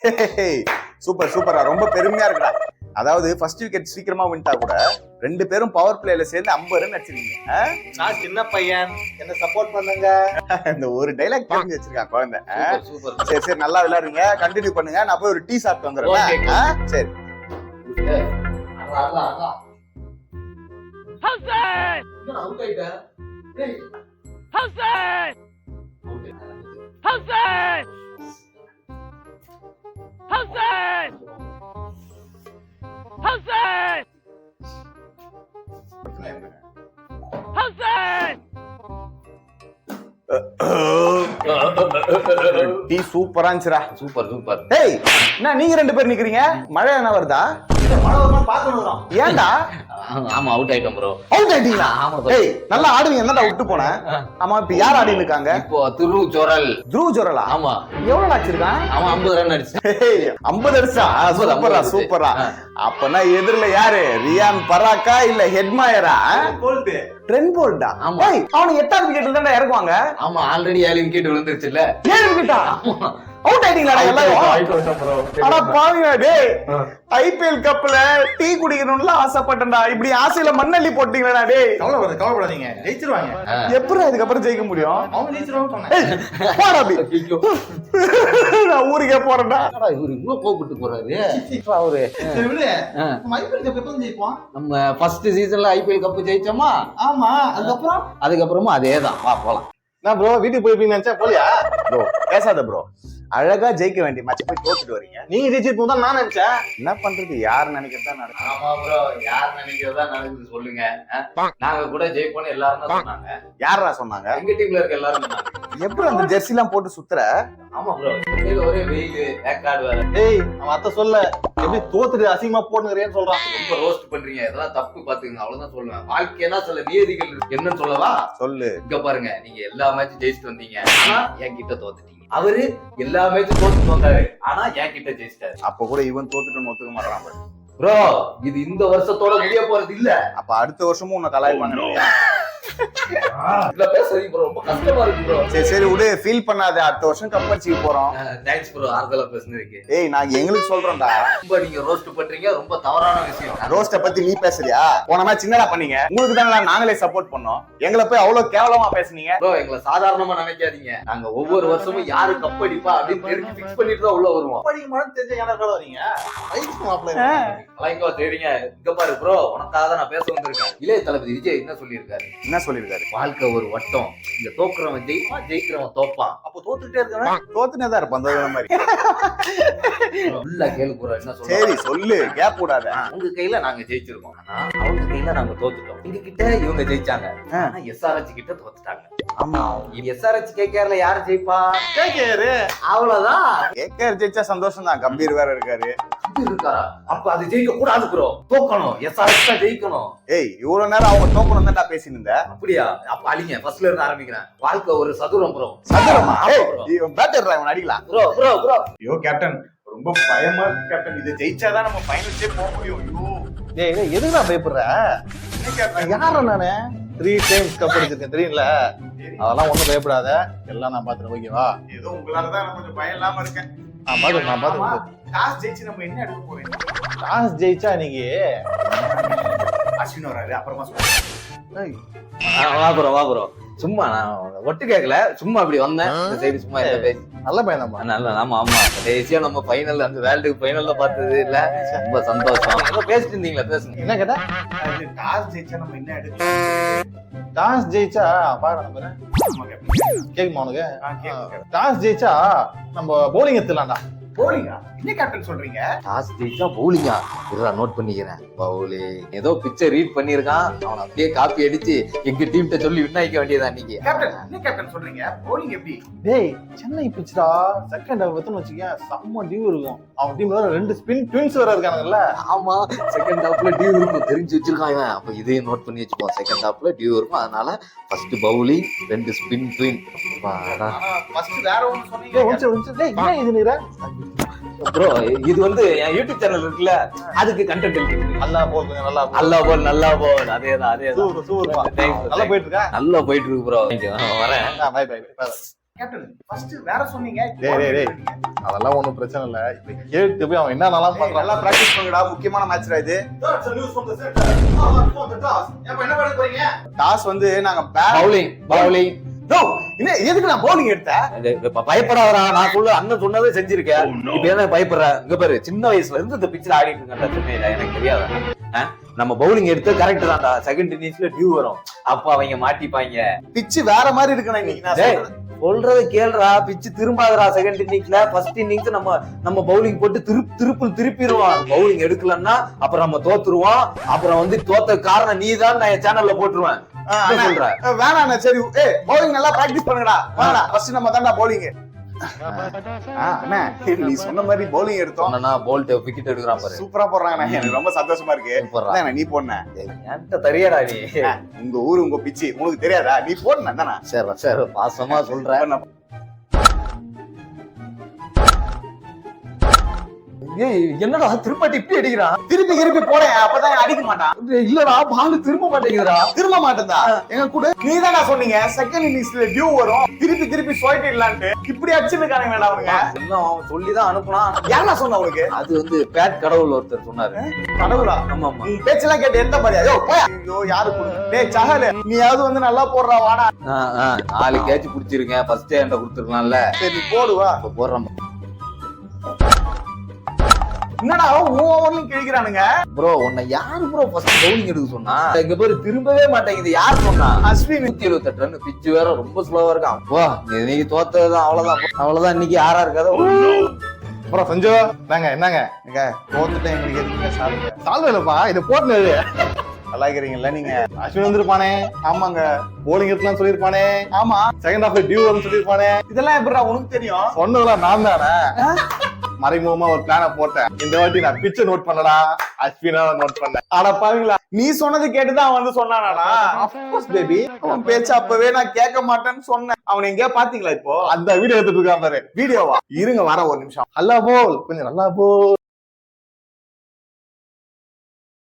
Super சூப்பரா, ரொம்ப பெருமையா இருக்குடா. அதாவது ஃபர்ஸ்ட் விக்கெட் சீக்கிரமா வின்ட்டா கூட 2 பேரும் பவர் பிளேல சேர்ந்து 50 ரன் அடிச்சிருக்கீங்க. நான் சின்ன பையன், என்ன சப்போர்ட் பண்ணுங்க. இந்த ஒரு டைலாக் தெரிஞ்சு வச்சிருக்கான் குழந்தை. சூப்பர். சரி சரி, நல்லா விளையாடுங்க, கண்டினியூ பண்ணுங்க. நான் போய் ஒரு டீ சாப்பிட்டு வந்துடுறேன். சரி. டீ சூப்பரா இருந்துச்சுடா. Super super. டேய், என்ன நீங்க 2 பேர் நிக்கிறீங்க? மழை என்ன வருதா? மழை வருமா பாக்கணும். ஏன்டா ஆமா, அவுட் ஆயிட்டோம் ப்ரோ. அவுட் ஆயிட்டீங்களா? ஆமா. டேய், நல்லா ஆடுவீங்க, என்னடா விட்டு போனேன். ஆமா, இப்ப யார் ஆடி இருக்காங்க? இப்போ துருவ் ஜோரல். ஆமா. எவ்வளவு அடிச்சிருக்கான்? அவன் 50 ரன் அடிச்சு. 50 அடிச்சா? சூப்பரா சூப்பரா. அப்பனா எதிரில யாரு? ரியான் பராக்கா இல்ல ஹெட்மாயரா? போல்ட். ட்ரெண்ட் போல்டா? டேய், அவனுக்கு 8வது விக்கெட்ல தான் இறக்குவாங்க. ஆமா, ஆல்ரெடி 7 விக்கெட் விழுந்துருச்சுல. 7 விக்கெட்டா? அவுட் ஆயிட்டீங்களா எல்லாரும்? அட பாவிங்களா டேய், ஐபிஎல் கப்ல டீ குடிக்கணும்னு ஆசைப்பட்டேன்டா, இப்படி ஆசையில மண்ணள்ளி போட்டீங்களா டேய்? கவலைப்படாதீங்க, ஜெயிச்சிருவாங்க. எப்பறம் இதுக்கப்புறம் ஜெயிக்க முடியும்? அவங்க ஜெயிச்சிருவாங்க சொன்னேன். போடா அபி. நான் ஊருக்கே போறேன்டா. இவரு இவ்வளவு கோபப்பட்டு போறாரு. அவரு சரி விடு. நம்ம ஐபிஎல் கப் எப்ப ஜெயிப்போம்? நம்ம ஃபர்ஸ்ட் சீசன்ல ஐபிஎல் கப் ஜெயிச்சோமா? ஆமா, அதுக்கப்புறமா அதேதான். வா போலாம். நான் ப்ரோ வீட்டுக்கு போயிருப்பீங்கன்னு நினைச்சா போலியா? ப்ரோ பேசாத ப்ரோ, அழகா ஜெயிக்க வேண்டிய மேட்ச் போய் தோத்துட்டு வரீங்க. நீங்க ஜெயிச்சிருப்போம் தான் நான் நினைச்சேன். என்ன பண்றது, யார் நினைக்கிறதா நடக்கும். ஆமா ப்ரோ, யார் நினைக்கிறதா நடக்குது சொல்லுங்க. நாங்க கூட ஜெயிப்போம்னு எல்லாரும் தான் சொன்னாங்க. யாரா சொன்னாங்க? எங்க டீம்ல இருக்க எல்லாரும் சொன்னாங்க. எப்படி அந்த ஜெர்சி எல்லாம் போட்டு சுத்துற? ஆமா ப்ரோ, ஒரே வெயில், வேக்காடு வேற. ஏய், அவன் அத்தை சொல்ல எப்படி தோத்துட்டு அசிங்கமா போட்டுக்கிறேன்னு சொல்றான். ரொம்ப ரோஸ்ட் பண்றீங்க, இதெல்லாம் தப்பு பாத்துங்க. அவ்வளவுதான் சொல்லுவேன். வாழ்க்கைனா சில நியதிகள் இருக்கு. என்னன்னு சொல்லவா? சொல்லு. இங்க பாருங்க, நீங்க எல்லா மேட்சும் ஜெயிச்சுட்டு வந்தீங்க, ஆனா என்கிட்ட தோத்துட்டீங்க. அவரு எல்லா மேட்சும் தோத்துட்டு வந்தாரு, ஆனா என்கிட்ட ஜெயிச்சிட்டாரு. அப்ப கூட இவன் தோத்துட்டு ஒத்துக்க மாட்டான் ப்ரோ. இது இந்த வருஷத்தோட முடிய போறது இல்ல. அப்ப அடுத்த வருஷமும் உன்னை கலாய்ப்பாங்க. இல்ல பேசுறீங்க ப்ரோ, ரொம்ப கஷ்டமா இருக்கு ப்ரோ. சரி சரி விடு, ஃபீல் பண்ணாத. அடுத்த வருஷம் கப் அடிச்சுக்க போறோம். தேங்க்ஸ் ப்ரோ, ஆறுதலா பேசுனதுக்கு. ஏய், நான் எங்களுக்கு சொல்றேன்டா. ரொம்ப நீங்க ரோஸ்ட் பண்றீங்க, ரொம்ப தவறான விஷயம். ரோஸ்ட பத்தி நீ பேசுறியா? போன மேட்ச் என்னடா பண்ணீங்க? உங்களுக்கு தான் நாங்களே சப்போர்ட் பண்ணோம், எங்களை போய் அவ்வளவு கேவலமா பேசுனீங்க. ப்ரோ, எங்களை சாதாரணமா நினைக்காதீங்க. நாங்க ஒவ்வொரு வருஷமும் யாரு கப் அடிப்பா அப்படின்னு தெரிஞ்சு ஃபிக்ஸ் பண்ணிட்டு தான் உள்ள வருவோம். படிக்க மாட்டேன்னு தெரிஞ்ச எனக்கு வரீங்க. ஐஸ் மாப்ள. அலைங்கோ தெரியுங்க. இங்க பாரு ப்ரோ, உனக்காக தான் நான் பேச வந்திருக்கேன். இளைய தளபதி விஜய் என்ன சொல்லியிருக்காரு? என்ன சொல்லிருக்காரு? வாழ்க்கை ஒரு வட்டம், இங்க தோக்குறவன் ஜெயிப்பான், ஜெயிக்கிறவன் தோப்பான். அப்ப தோத்துட்டே இருக்கவன் தோத்துனேதான் இருப்பான் அந்த மாதிரி. ஃபுல்லா கேளு ப்ரோ, என்ன சொல்ற? சரி சொல்லு, கேப் விடாத. உங்க கையில நாங்க ஜெயிச்சிருக்கோம், ஆனா அவங்க கையில நாங்க தோத்துட்டோம். எங்க கிட்ட இவங்க ஜெயிச்சாங்க, ஆனா எஸ்ஆர்ஹெச் கிட்ட தோத்துட்டாங்க. ஆமா, எஸ்ஆர்ஹெச் கேகேஆர்ல யாரு ஜெயிப்பா? கேக்கேரு. அவ்வளவுதான். கேகேஆர் ஜெயிச்சா சந்தோஷம் தான். கம்பீர் வேற இருக்காரு. இருக்காரா? அப்ப அது ஜெயிக்க கூடாது ப்ரோ, தோக்கணும். எஸ்ஆர்ஹெச் தான் ஜெயிக்கணும். ஏய், இவ்வளவு நேரம் அவங்க தோக்கணும் தான் பேசிட்டு இருந்த. அப்படியா? அப்ப அழிங்க, ஃபர்ஸ்ட்ல இருந்து ஆரம்பிக்கிறேன். வாழ்க்கை ஒரு சதுரம் ப்ரோ. சதுரமா? ஆமா ஏய், bro. இவன் பேட்டர் இவன் அடிக்கலாம். Bro bro bro. ஐயோ கேப்டன், ரொம்ப பயமா இருக்கு கேப்டன். இது ஜெயிச்சாதான் நம்ம ஃபைனல்ஸே போக முடியும். ஐயோ டேய், எதுக்கு நான் பயப்படுற? என்ன கேப்டன்? யாரா நானு 3 டைம்ஸ் கப் அடிச்சிருக்கேன் தெரியல. அதெல்லாம் ஒண்ணும் பயப்படாத, எல்லாம் நான் பாத்துறேன். ஓகேவா? ஏதோ உங்களாலதான் நான் கொஞ்சம் பயம் இல்லாம இருக்கேன். நான் பாத்துறேன். டாஸ் ஜெயிச்சு நம்ம என்ன எடுக்க போறோம்? டாஸ் ஜெயிச்சா இன்னைக்கு அஸ்வின் வராரு, அப்புறமா சொல்றேன். வா ப்ரோ, வா ப்ரோ. சும்மா நான் ஒட்டு கேட்கல, சும்மா அப்படி வந்தேன். இந்த சைடு சும்மா என்ன பேசி. நல்ல பையன் தான். நல்ல, ஆமா ஆமா. கடைசியா நம்ம ஃபைனல், அந்த வேர்ல்டு ஃபைனல்ல பார்த்தது இல்ல, ரொம்ப சந்தோஷம். ஏதோ பேசிட்டு இருந்தீங்களா, பேசுங்க. என்ன கேட்டா? டாஸ் ஜெயிச்சா நம்ம என்ன எடுக்கலாம்? டாஸ் ஜெயிச்சா பாரு, கேக்குமா உனக்கு? டாஸ் ஜெயிச்சா நம்ம பவுலிங் எடுத்துலாம்டா. போலிங்கா? என்ன கேப்டன் சொல்றீங்க? டாஸ் ஜெயிச்சா பவுலிங்கா? இருடா, நோட் பண்ணிக்கிறேன். பவுலிங் ஏதோ பிக்சர் ரீட் பண்ணிருக்கான், அவன் அப்படியே காப்பி அடிச்சு எங்க டீம்ட்ட சொல்லி வின் ஆயிக்க வேண்டியதா இன்னைக்கு. கேப்டன், என்ன கேப்டன் சொல்றீங்க? போலிங் எப்படி? டேய், சென்னை பிச்சுடா. செகண்ட் ஹாஃப் எத்தனை வச்சுக்க செம்ம டியூ இருக்கும். அவன் டீம்ல வேற 2 ஸ்பின் ட்வின்ஸ் வேற இருக்கானுங்கல்ல. ஆமா, செகண்ட் ஹாஃப்ல டியூ இருக்கும், தெரிஞ்சு வச்சிருக்கான் இவன். அப்ப இதையும் நோட் பண்ணி வச்சுப்போம். செகண்ட் ஹாஃப்ல டியூ இருக்கும், அதனால ஃபர்ஸ்ட் பவுலிங், 2 ஸ்பின் ட்வின். ஆனா ஃபர்ஸ்ட் வேற ஒன்னு சொன்னீங்க. டேய், ஒன்ஸ் டேய், என்ன இது நீரா? ப்ரோ, இது வந்து என் யூடியூப் சேனல் இருக்குல்ல, அதுக்கு கண்டென்ட் இருக்கு. நல்லா போகுது, நல்லா போகுது. நல்லா போல், நல்லா போல். அதேதான் அதேதான். Super super. நல்லா போயிட்டு இருக்கா? நல்லா போயிட்டு இருக்கு ப்ரோ. வரேன். By by. கேப்டன் ஃபர்ஸ்ட் வேற சொன்னீங்க. டேய். அதெல்லாம் ஒண்ணும் பிரச்சனை இல்ல. இப்ப கேட்டு போய் அவன் என்னென்னலாம் பண்றான். நல்லா பிராக்டிஸ் பண்ணுடா, முக்கியமான மேட்ச்டா இது. டாஸ் வந்து நாங்க பவுலிங் என்ன எதுக்கு நான் பவுலிங் எடுத்தேன்? பயப்படாதடா, நான் அண்ணன் சொன்னதே செஞ்சிருக்கேன். இப்ப என்ன பயப்படுற? இங்க பாரு, சின்ன வயசுல இருந்து இந்த பிச்சில் ஆடிட்டு இருக்கேன் சென்னையில, எனக்கு தெரியாத. நம்ம பவுலிங் எடுத்து கரெக்ட் தான்டா, செகண்ட் இன்னிங்ஸ்ல டியூ வரும், அப்ப அவங்க மாட்டிப்பாங்க. பிச்சு வேற மாதிரி இருக்கணும் இன்னைக்கு. நான் சொல்றத கேளுடா, பிச்சு திரும்பாதடா. செகண்ட் இன்னிங்ஸ்ல ஃபர்ஸ்ட் இன்னிங்ஸ் நம்ம பவுலிங் போட்டு திருப்பிடுவோம். பவுலிங் எடுக்கலன்னா அப்புறம் நம்ம தோத்துருவோம். அப்புறம் வந்து தோத்த காரணம் நீ தான், நான் என் சேனல்ல போட்டுருவேன். வேணாண்ணா, சரி பவுலிங் நல்லா பிராக்டிஸ் பண்ணுங்கடா. வேணா ஃபர்ஸ்ட் நம்ம தான்டா பவுலிங். அண்ணா நீ சொன்ன மாதிரி பவுலிங் எடுத்தோம். போல்ட் விக்கெட் எடுக்கிறான் பாரு, சூப்பரா போடுறாங்க. எனக்கு ரொம்ப சந்தோஷமா இருக்கு. நீ போன என்கிட்ட தெரியாடா நீ. உங்க ஊரு உங்க பிச்சு உனக்கு தெரியாதா? நீ போன தானே. சரி பாசமா சொல்றேன். என்னடா திருப்பாட்டி இப்படி அடிக்கிறான்? திருப்பி போட, அப்பதான் அடிக்க மாட்டான். இல்லடா, பால் திரும்ப மாட்டேங்குதுடா. திரும்ப மாட்டேன்டா. எங்க கூட நீ தானே சொன்னீங்க செகண்ட் இன்னிங்ஸ்ல டியூ வரும், திருப்பி சொல்லிடலான்ட்டு. இப்படி அடிச்சிருக்கானுங்க வேண்டாம் அவனுங்க. அவன் சொல்லிதான் அனுப்புனான். யாரா சொன்ன உனக்கு? அது வந்து பேட் கடவுள் ஒருத்தர் சொன்னாரு. கடவுளா? ஆமா. நீ பேச்செல்லாம் கேட்டு எந்த மாதிரி? ஐயோ யாரு? டேய் சஹல், நீயாவது வந்து நல்லா போடுறா வாடா. 4 கேட்ச் புடிச்சிருக்கேன், ஃபர்ஸ்ட் என்கிட்ட கொடுத்துருக்கலாம்ல. சரி போடுவா. போடுறேன். என்னடா ஓவர்லயும் கிழிக்கிறானுங்க ப்ரோ. உன்னை யாரு ப்ரோ ஃபர்ஸ்ட் பவுலிங் எடுக்க சொன்னா? இங்க பேரு திரும்பவே மாட்டேங்குது. யார் சொன்னா? அஸ்வின். 178 ரன், பிச்சு வேற ரொம்ப ஸ்லோவா இருக்கான். வா, இன்னைக்கு தோத்ததுதான், அவ்வளவுதான் இன்னைக்கு. யாரா இருக்காது. அப்புறம் சஞ்சு என்னங்க தோத்துட்டேன், எங்களுக்கு எதுக்கு சால்வை? சால்வை இல்லப்பா, இதை போட்டு நல்லா இருக்கிறீங்கல்ல நீங்க? அஸ்வின் வந்திருப்பானே. ஆமாங்க. போலிங் எடுக்கலாம் சொல்லிருப்பானே. ஆமா. செகண்ட் ஹாஃப்ல டியூ வரும்னு சொல்லிருப்பானே. இதெல்லாம் எப்படிடா உனக்கு தெரியும்? சொன்னதெல்லாம் நான் தானே. மறைமுகமா ஒரு பிளான போட்டேன். இந்த வாட்டி நான் பிச்சை நோட் பண்ணடா, அஸ்வினா நோட் பண்ணேன். ஆனா பாவீங்களா, நீ சொன்னது கேட்டுதான் அவன் வந்து சொன்னானா? Of course baby. அவன் பேச்சு அப்பவே நான் கேட்க மாட்டேன்னு சொன்னேன். அவன் எங்கேயா பாத்தீங்களா? இப்போ அந்த வீடியோ எடுத்துட்டு இருக்கான் பாரு. வீடியோவா? இருங்க வர ஒரு நிமிஷம். நல்லா போல், கொஞ்சம் நல்லா போல்.